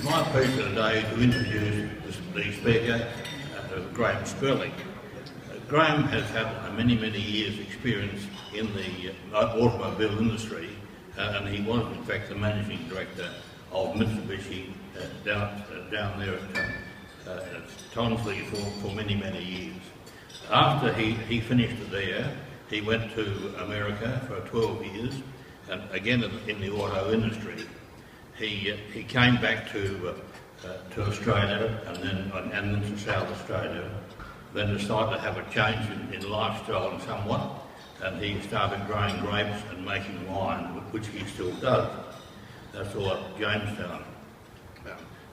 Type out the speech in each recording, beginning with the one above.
It's my pleasure today to introduce the speaker, Graham Spurling. Graham has had many years' experience in the automobile industry, and he was in fact the managing director of Mitsubishi down there at Tonsley for many years. After he finished there, he went to America for 12 years, and again in the auto industry. He came back to Australia and then to South Australia, then decided to have a change in lifestyle somewhat, and he started growing grapes and making wine, which he still does. That's all at Jamestown.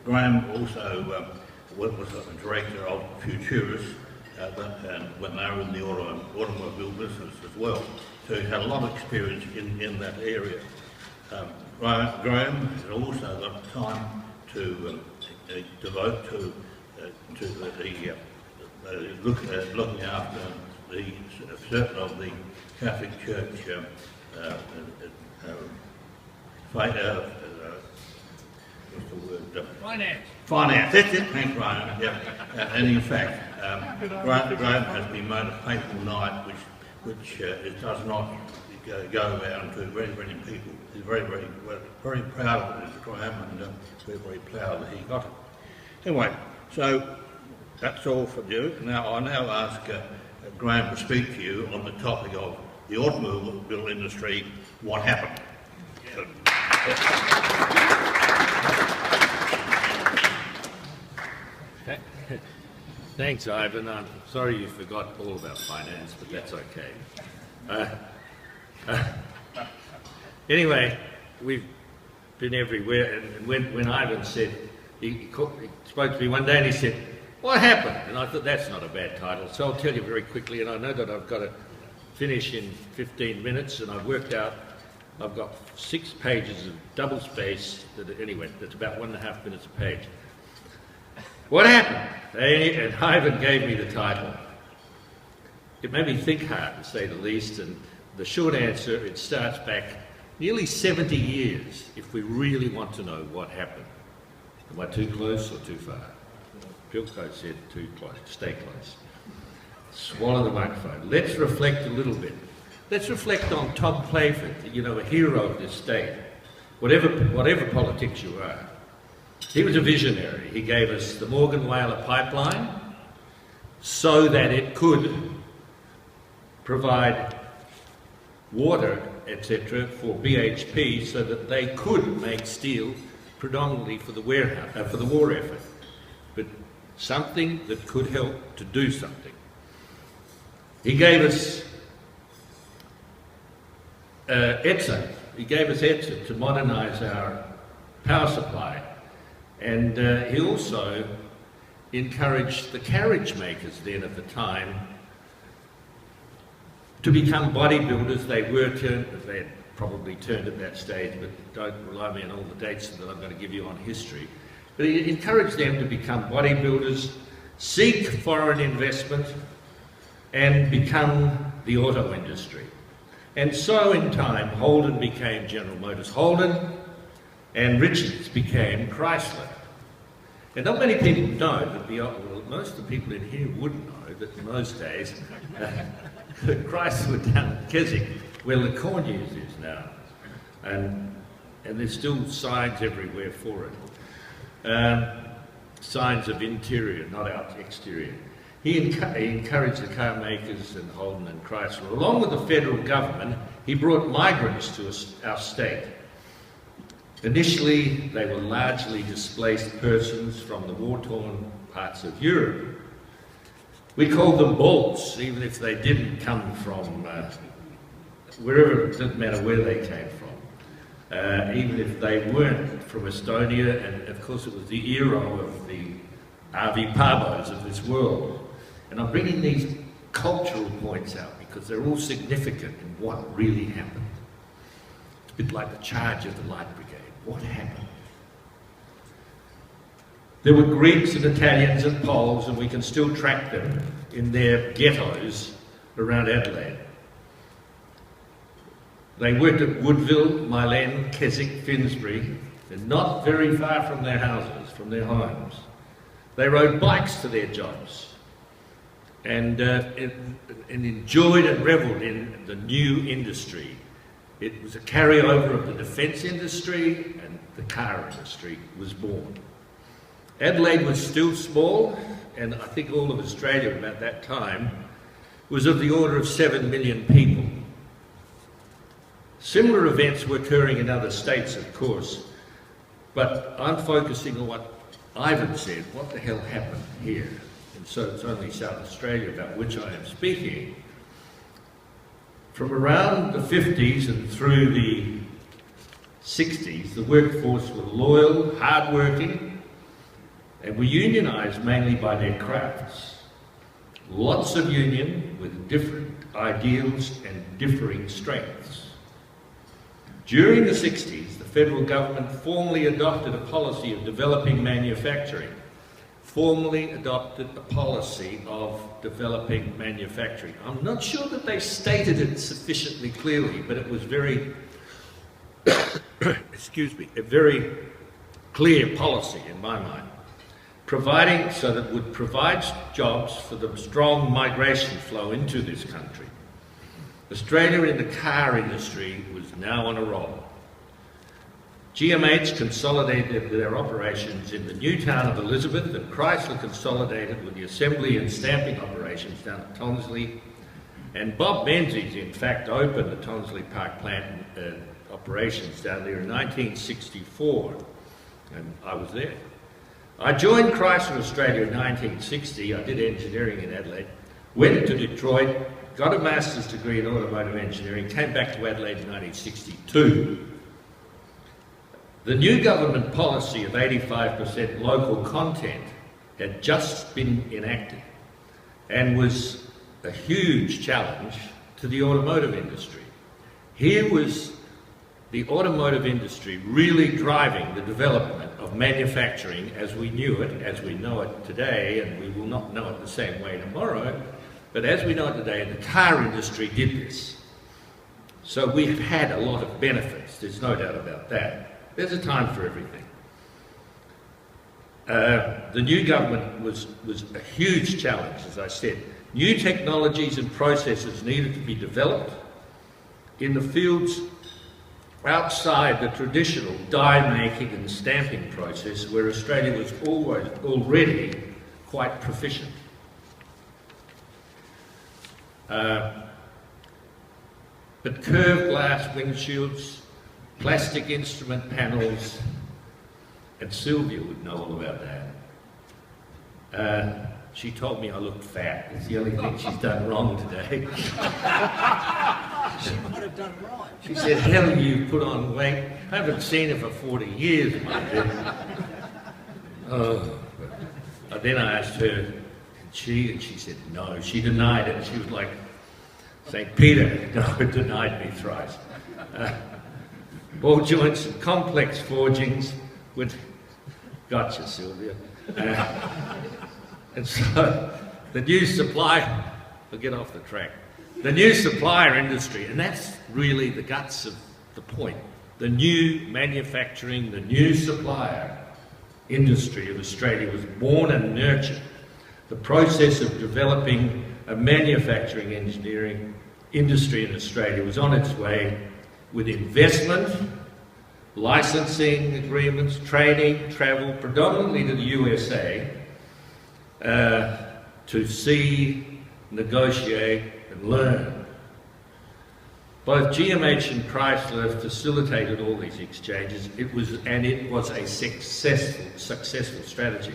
Graham also was a director of Futuris when they were in the automobile business as well. So he's had a lot of experience in that area. Graham has also got time to devote to looking after certain of the Catholic Church Finance. That's it. Thanks, Ryan. Yeah. And in fact, Graham has been made a papal knight, which it does not go around to very people. He's very proud of it, Graham, and very proud that he got it. Anyway, so that's all for you. Now I ask Graham to speak to you on the topic of the automobile industry. What happened? Thanks, Ivan. I'm sorry you forgot all about finance, but that's okay. Anyway, we've been everywhere, and when Ivan said, he spoke to me one day and he said, "What happened?" And I thought, that's not a bad title, so I'll tell you very quickly, and I know that I've got to finish in 15 minutes, and I've worked out I've got 6 pages of double space, that's about 1.5 minutes a page. What happened? And Ivan gave me the title. It made me think hard, to say the least, and the short answer, it starts back nearly 70 years if we really want to know what happened. Am I too close or too far? Pilco said too close. Stay close. Swallow the microphone. Let's reflect a little bit. Let's reflect on Tom Playford, a hero of this state. Whatever politics you are, he was a visionary. He gave us the Morgan-Whaler pipeline so that it could provide water, etc., for BHP, so that they could make steel predominantly for the war effort, but something that could help to do something. He gave us ETSA. He gave us ETSA to modernise our power supply, and he also encouraged the carriage makers then at the time to become bodybuilders. They had probably turned at that stage, but don't rely me on all the dates that I'm going to give you on history. But he encouraged them to become bodybuilders, seek foreign investment, and become the auto industry. And so in time, Holden became General Motors Holden, and Richards became Chrysler. And not many people know that most of the people in here would know that in those days, Chrysler down at Keswick, where the Corners is now, and there's still signs everywhere for it. Signs of interior, not out exterior. He encouraged the car makers and Holden and Chrysler. Along with the federal government, he brought migrants to our state. Initially, they were largely displaced persons from the war-torn parts of Europe. We called them Balts, even if they didn't come from wherever, it didn't matter where they came from. Even if they weren't from Estonia, and of course it was the era of the Arvi Parbos of this world. And I'm bringing these cultural points out because they're all significant in what really happened. It's a bit like the charge of the Light Brigade. What happened? There were Greeks and Italians and Poles, and we can still track them in their ghettos around Adelaide. They worked at Woodville, Milan, Keswick, Finsbury, and not very far from their houses, from their homes. They rode bikes to their jobs and enjoyed and revelled in the new industry. It was a carryover of the defence industry, and the car industry was born. Adelaide was still small, and I think all of Australia about that time was of the order of 7 million people. Similar events were occurring in other states, of course, but I'm focusing on what Ivan said, what the hell happened here? And so it's only South Australia about which I am speaking. From around the 50s and through the 60s, the workforce were loyal, hard-working, and were unionised mainly by their crafts. Lots of union with different ideals and differing strengths. During the 60s, the federal government formally adopted a policy of developing manufacturing. I'm not sure that they stated it sufficiently clearly, but it was very, excuse me, a very clear policy in my mind, providing so that it would provide jobs for the strong migration flow into this country. Australia in the car industry was now on a roll. GMH consolidated their operations in the new town of Elizabeth, and Chrysler consolidated with the assembly and stamping operations down at Tonsley. And Bob Menzies, in fact, opened the Tonsley Park plant operations down there in 1964, and I was there. I joined Chrysler Australia in 1960. I did engineering in Adelaide, went to Detroit, got a master's degree in automotive engineering, came back to Adelaide in 1962. The new government policy of 85% local content had just been enacted and was a huge challenge to the automotive industry. Here was the automotive industry really driving the development of manufacturing as we knew it, as we know it today, and we will not know it the same way tomorrow, but as we know it today, the car industry did this. So we've had a lot of benefits, there's no doubt about that. There's a time for everything. The new government was a huge challenge, as I said. New technologies and processes needed to be developed in the fields outside the traditional die-making and stamping process where Australia was already quite proficient. But curved glass windshields, plastic instrument panels, and Sylvia would know all about that. She told me I looked fat. It's the only thing she's done wrong today. She might have done right. She said, hell, you put on weight. I haven't seen her for 40 years, my dear. Oh. But then I asked her, and she said no. She denied it. She was like St. Peter, no, denied me thrice. Ball joints and complex forgings with... Gotcha, Sylvia. And so the new supply... I'll get off the track. The new supplier industry, and that's really the guts of the point. The new manufacturing, the new supplier industry of Australia was born and nurtured. The process of developing a manufacturing engineering industry in Australia was on its way with investment, licensing agreements, training, travel, predominantly to the USA, to see, negotiate and learn. Both GMH and Chrysler facilitated all these exchanges. It was a successful strategy.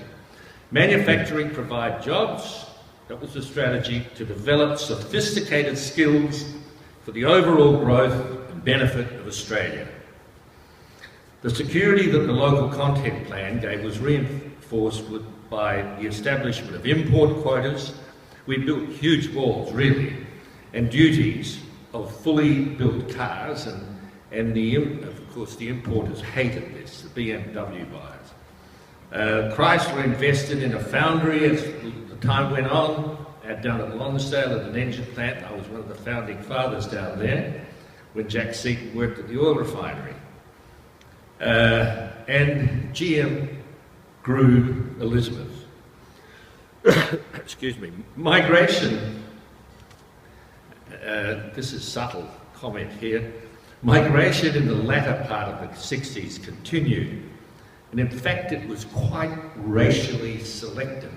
Manufacturing provide jobs. That was the strategy, to develop sophisticated skills for the overall growth and benefit of Australia. The security that the local content plan gave was reinforced by the establishment of import quotas. We built huge walls, really, and duties of fully built cars, and of course the importers hated this, the BMW buyers. Chrysler invested in a foundry as the time went on, down at Lonsdale at an engine plant. I was one of the founding fathers down there when Jack Seaton worked at the oil refinery. and GM grew Elizabeth. Excuse me. Migration, this is subtle comment here, migration in the latter part of the 60s continued, and in fact it was quite racially selective.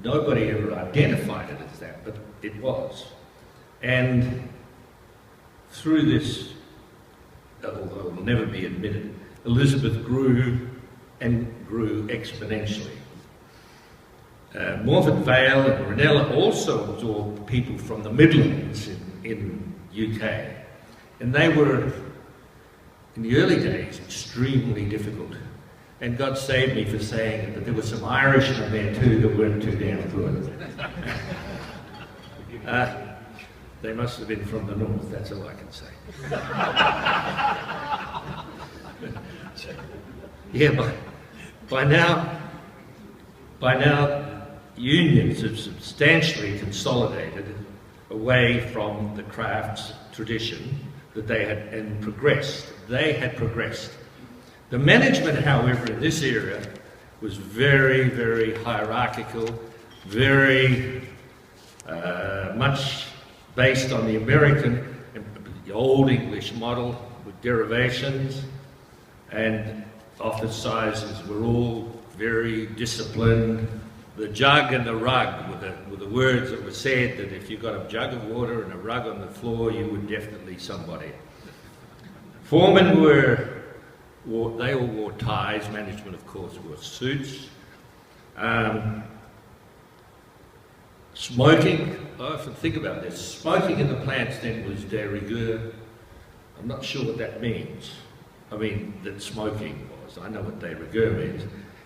Nobody ever identified it as that, but it was. And through this, although it will never be admitted, Elizabeth grew and grew exponentially. Morford Vale and Ranella also absorbed people from the Midlands in UK. And they were, in the early days, extremely difficult. And God saved me for saying it, but there were some Irishmen there too that weren't too damn good. They must have been from the north, that's all I can say. Yeah, by now, unions have substantially consolidated away from the crafts tradition that they had and progressed. They had progressed. The management, however, in this area was very, very hierarchical, very much based on the American, the old English model with derivations, and office sizes were all very disciplined. The jug and the rug were the words that were said, that if you got a jug of water and a rug on the floor, you were definitely somebody. Foremen they all wore ties. Management, of course, wore suits. Smoking, I often think about this. Smoking in the plants then was de rigueur. I'm not sure what that means. I mean, that smoking was. I know what de rigueur means.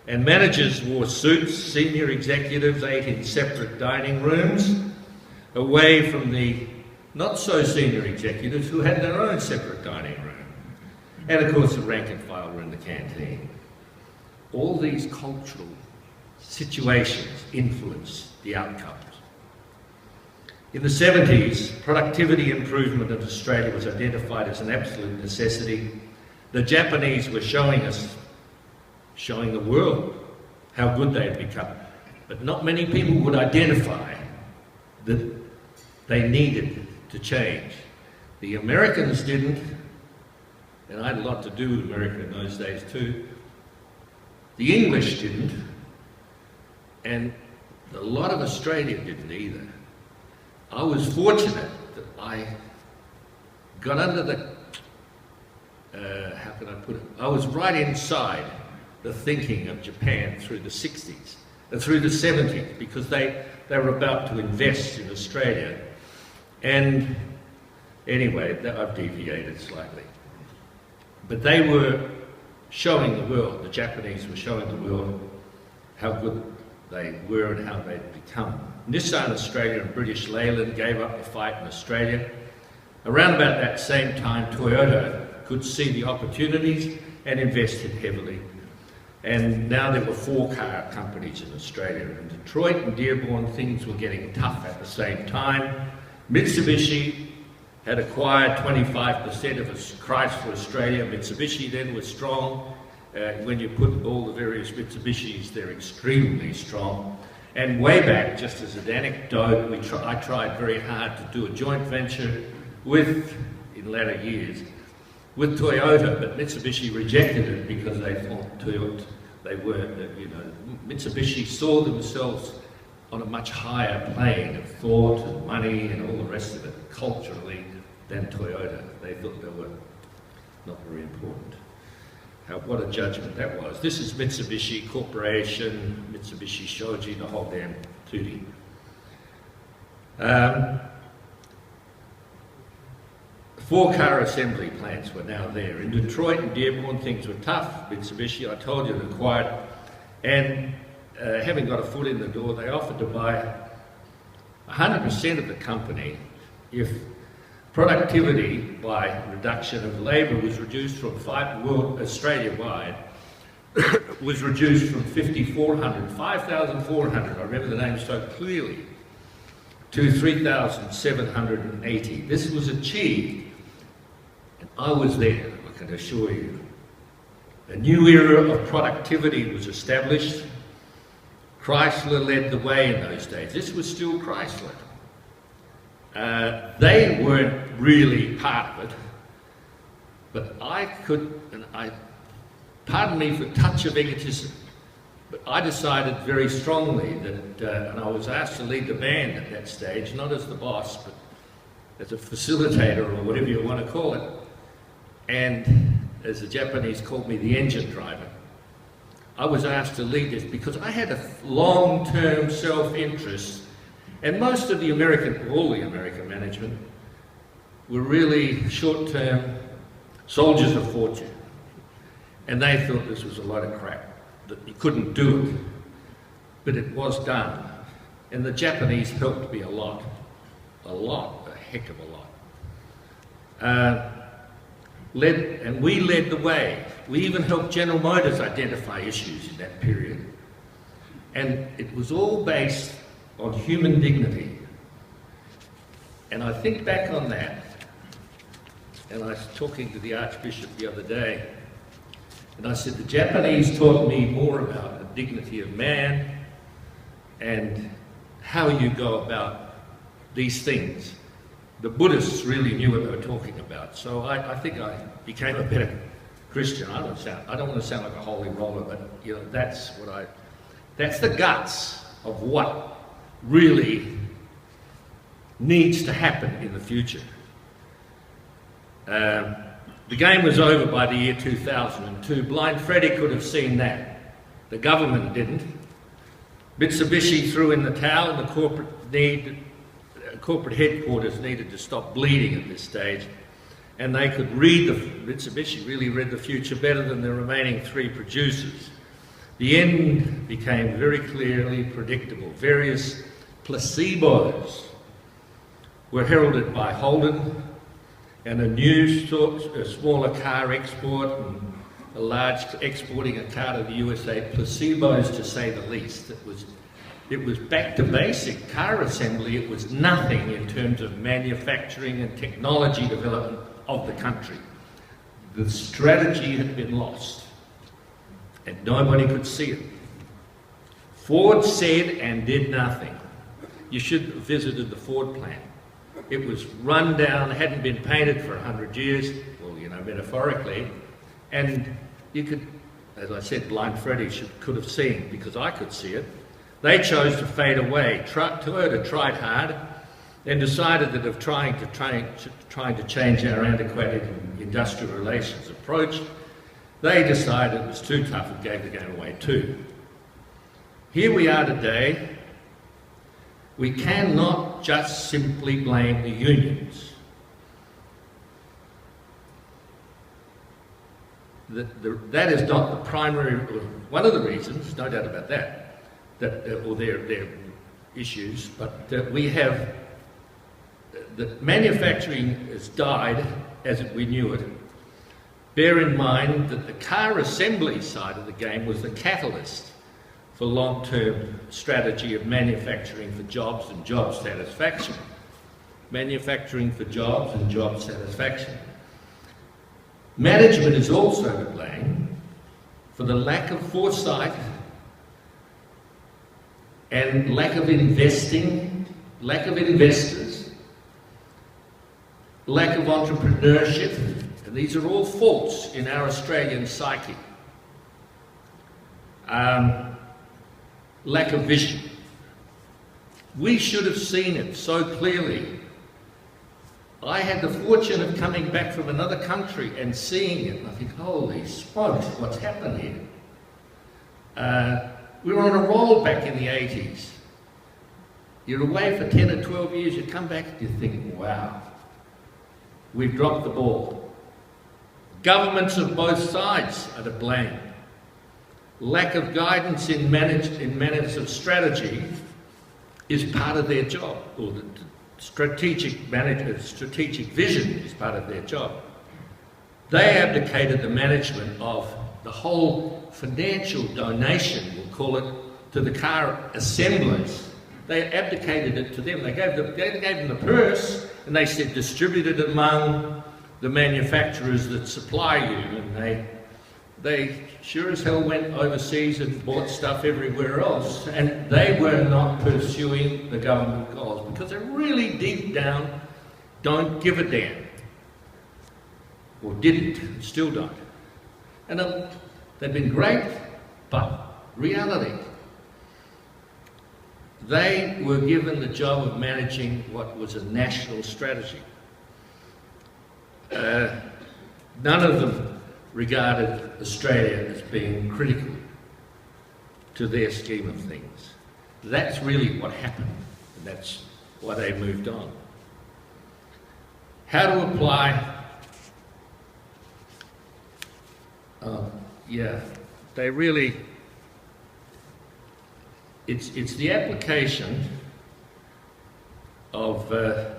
And managers wore suits. Senior executives ate in separate dining rooms, away from the not-so-senior executives who had their own separate dining room. And of course, the rank and file were in the canteen. All these cultural situations influence the outcomes. In the 70s, productivity improvement in Australia was identified as an absolute necessity. The Japanese were showing the world how good they had become. But not many people would identify that they needed to change. The Americans didn't, and I had a lot to do with America in those days too. The English didn't, and a lot of Australia didn't either. I was fortunate that I got under the, how can I put it? I was right inside the thinking of Japan through the 60s, through the 70s, because they were about to invest in Australia. And anyway, I've deviated slightly. But they were showing the world, the Japanese were showing the world how good they were and how they'd become. Nissan Australia and British Leyland gave up the fight in Australia. Around about that same time, Toyota could see the opportunities and invested heavily. And now there were 4 car companies in Australia. In Detroit and Dearborn, things were getting tough at the same time. Mitsubishi had acquired 25% of Chrysler Australia. Mitsubishi then was strong. When you put all the various Mitsubishis, they're extremely strong. And way back, just as an anecdote, I tried very hard to do a joint venture with, in latter years, with Toyota, but Mitsubishi rejected it because they thought they weren't, Mitsubishi saw themselves on a much higher plane of thought and money and all the rest of it, culturally, than Toyota. They thought they were not very important. What a judgment that was. This is Mitsubishi Corporation, Mitsubishi Shoji, the whole damn tootie. 4 car assembly plants were now there. In Detroit and Dearborn, things were tough. Mitsubishi, I told you, had acquired. And having got a foot in the door, they offered to buy 100% of the company if productivity by reduction of labour was reduced from Australia-wide, was reduced from 5,400, I remember the name so clearly, to 3,780. This was achieved, and I was there, I can assure you. A new era of productivity was established. Chrysler led the way in those days. This was still Chrysler. They weren't really part of it, but I could, and pardon me for a touch of egotism, but I decided very strongly that, and I was asked to lead the band at that stage, not as the boss, but as a facilitator or whatever you want to call it, and as the Japanese called me, the engine driver. I was asked to lead this because I had a long-term self-interest, and most of the all the American management were really short-term soldiers of fortune, and they thought this was a lot of crap, that you couldn't do it, but it was done, and the Japanese helped me a heck of a lot. And we led the way. We even helped General Motors identify issues in that period. And it was all based on human dignity. And I think back on that, and I was talking to the Archbishop the other day, and I said, the Japanese taught me more about the dignity of man and how you go about these things. The Buddhists really knew what they were talking about. So I think I became a better Christian. I don't want to sound like a holy roller, but you know, that's the guts of what really needs to happen in the future. The game was over by the year 2002. Blind Freddie could have seen that. The government didn't. Mitsubishi threw in the towel, and the corporate headquarters needed to stop bleeding at this stage, and they could read Mitsubishi really read the future better than the remaining three producers. The end became very clearly predictable. Various placebos were heralded by Holden, and a smaller car export and a large exporting a car to the USA, placebos to say the least. It was back to basic car assembly. It was nothing in terms of manufacturing and technology development of the country. The strategy had been lost, and nobody could see it. Ford said and did nothing. You should have visited the Ford plant. It was run down, hadn't been painted for 100 years, well, you know, metaphorically, and you could, as I said, Blind Freddie could have seen, because I could see it. They chose to fade away. Toyota tried hard and decided that of trying to change our antiquated industrial relations approach, they decided it was too tough and gave the game away too. Here we are today. We cannot just simply blame the unions. That is not the primary, one of the reasons, no doubt about that, or their issues, but we have, the manufacturing has died as we knew it. Bear in mind that the car assembly side of the game was the catalyst for long-term strategy of manufacturing for jobs and job satisfaction. Manufacturing for jobs and job satisfaction. Management is also to blame for the lack of foresight and lack of investing, lack of investors, lack of entrepreneurship, and these are all faults in our Australian psyche. Lack of vision. We should have seen it so clearly. I had the fortune of coming back from another country and seeing it, and I think, holy smokes, what's happened here? We were on a roll back in the 80s. You're away for 10 or 12 years, you come back and you think, wow, we've dropped the ball. Governments of both sides are to blame. Lack of guidance in matters of strategy is part of their job, or the strategic vision is part of their job. They abdicated the management of the whole financial donation, we'll call it, to the car assemblers. They abdicated it to them. They gave them the purse, and they said distribute it among the manufacturers that supply you, and they sure as hell went overseas and bought stuff everywhere else, and they were not pursuing the government goals because they really deep down don't give a damn, or didn't, and still don't. And they've been great, but reality. They were given the job of managing what was a national strategy. None of them regarded Australia as being critical to their scheme of things. That's really what happened, and that's why they moved on. How to apply? They really, it's the application of the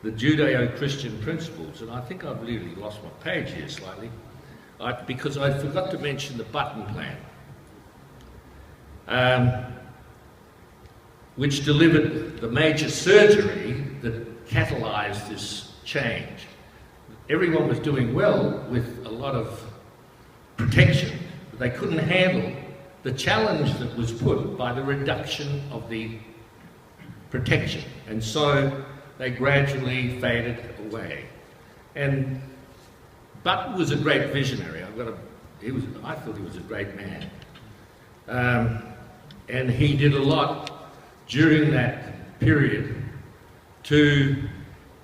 Judeo-Christian principles, and I think I've literally lost my page here slightly, because I forgot to mention the Button Plan, which delivered the major surgery that catalysed this change. Everyone was doing well with a lot of protection, but they couldn't handle the challenge that was put by the reduction of the protection, and so they gradually faded away. And Button was a great visionary. I thought he was a great man. And he did a lot during that period to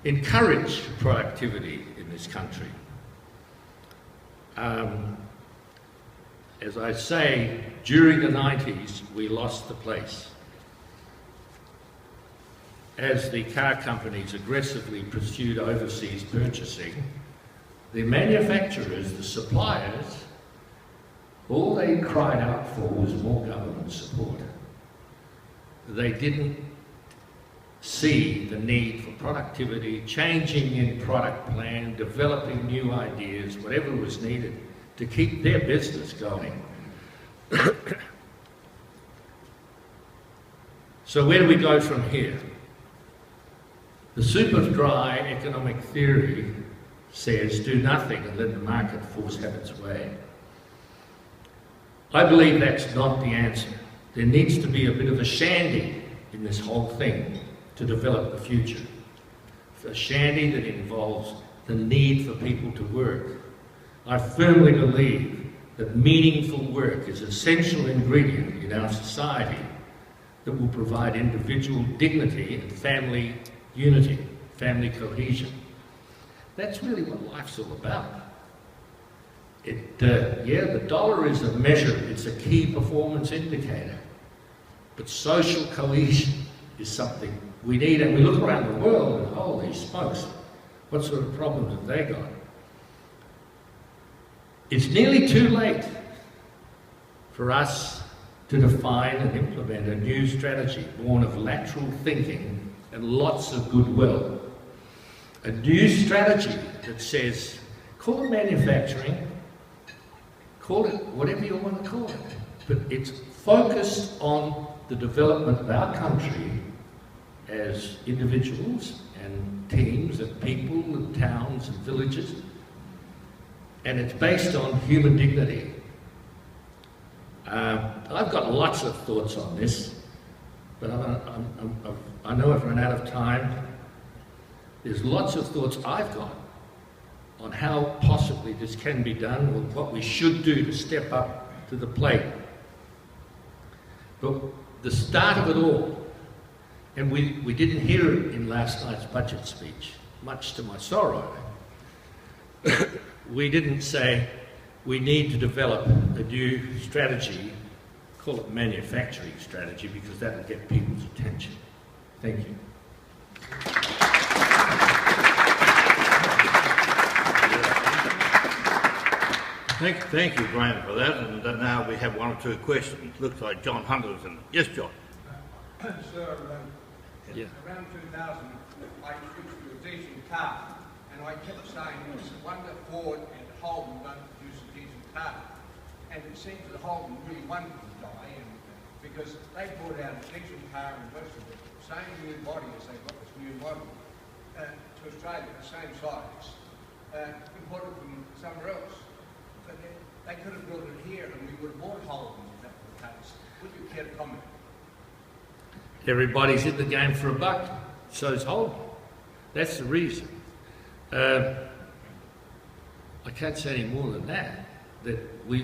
encourage productivity in this country. As I say, during the 90s, we lost the place. As the car companies aggressively pursued overseas purchasing, the manufacturers, the suppliers, all they cried out for was more government support. They didn't see the need for productivity, changing in product plan, developing new ideas, whatever was needed to keep their business going. So where do we go from here? The soup of dry economic theory says do nothing and let the market force have its way. I believe that's not the answer. There needs to be a bit of a shandy in this whole thing to develop the future. A shandy that involves the need for people to work. I firmly believe that meaningful work is an essential ingredient in our society that will provide individual dignity and family unity, family cohesion. That's really what life's all about. The dollar is a measure, it's a key performance indicator, but social cohesion is something we need, and we look around the world and holy smokes, what sort of problems have they got? It's nearly too late for us to define and implement a new strategy born of lateral thinking and lots of goodwill. A new strategy that says, call it manufacturing, call it whatever you want to call it, but it's focused on the development of our country as individuals and teams and people and towns and villages, and it's based on human dignity. I've got lots of thoughts on this, but I know I've run out of time. There's lots of thoughts I've got on how possibly this can be done, or what we should do to step up to the plate. But the start of it all, and we didn't hear it in last night's budget speech, much to my sorrow. We didn't say we need to develop a new strategy, call it manufacturing strategy, because that will get people's attention. Thank you. Thank you, Graham, for that. And now we have one or two questions. Looks like John Hunter's in. Yes, John. Sir, around 2000, I switched to a decent car, and I kept saying, it's a wonder Ford and Holden don't produce a decent car. And it seems that Holden really wanted to die, and because they brought out a decent car and most of the same new body as they got this new model to Australia, the same size, imported from somewhere else. But They could have built it here and we would have bought Holden if that was the case. Would you care to comment? Everybody's in the game for a buck, so's Holden. That's the reason. I can't say any more than that. That we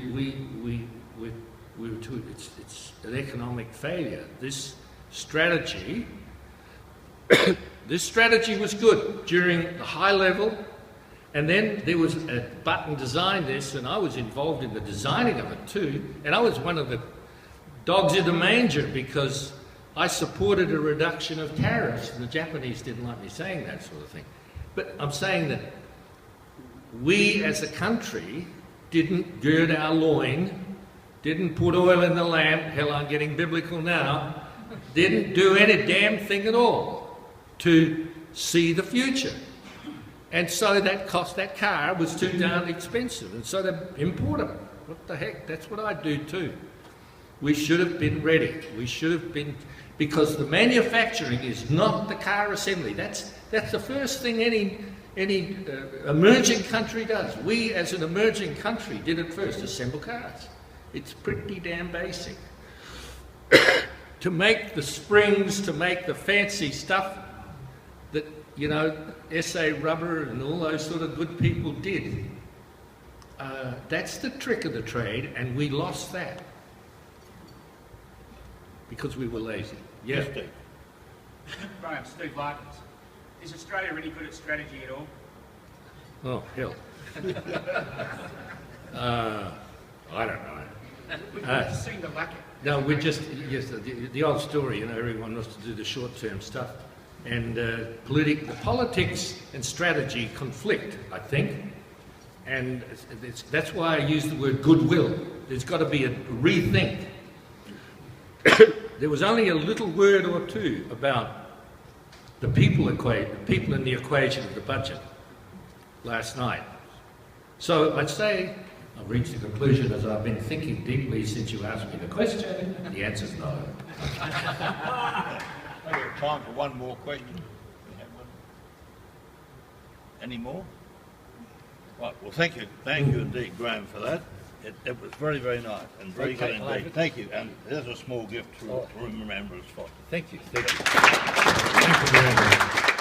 were too. It's an economic failure. This strategy was good during the high level, and then there was a button designed this, and I was involved in the designing of it too, and I was one of the dogs in the manger because I supported a reduction of tariffs, and the Japanese didn't like me saying that sort of thing. But I'm saying that we as a country didn't gird our loin, didn't put oil in the lamp, hell, I'm getting biblical now, didn't do any damn thing at all to see the future. And so that car was too darn expensive, and so they import them. What the heck, that's what I do too. We should have been ready. We should have been, because the manufacturing is not the car assembly. That's the first thing any emerging country does. We, as an emerging country, did it first, assemble cars. It's pretty damn basic. To make the springs, to make the fancy stuff that, you know, SA Rubber and all those sort of good people did, that's the trick of the trade, and we lost that because we were lazy. Yeah. Yes, Steve. Graham, Steve Larkins. Is Australia any good at strategy at all? Oh, hell. I don't know. We just seem to lack it. No, we're just, yes, the old story, you know, everyone wants to do the short-term stuff. And politics and strategy conflict, I think. And that's why I use the word goodwill. There's got to be a rethink. There was only a little word or two about the people in the equation of the budget last night. So I'd say I've reached the conclusion, as I've been thinking deeply since you asked me the question, the answer's no. We have time for one more question. Any more? Right, well, thank you indeed, Graham, for that. It was very, very nice and very good indeed. Thank you, and there's a small gift to remember us for. Thank you. Thank you. Thank you very much.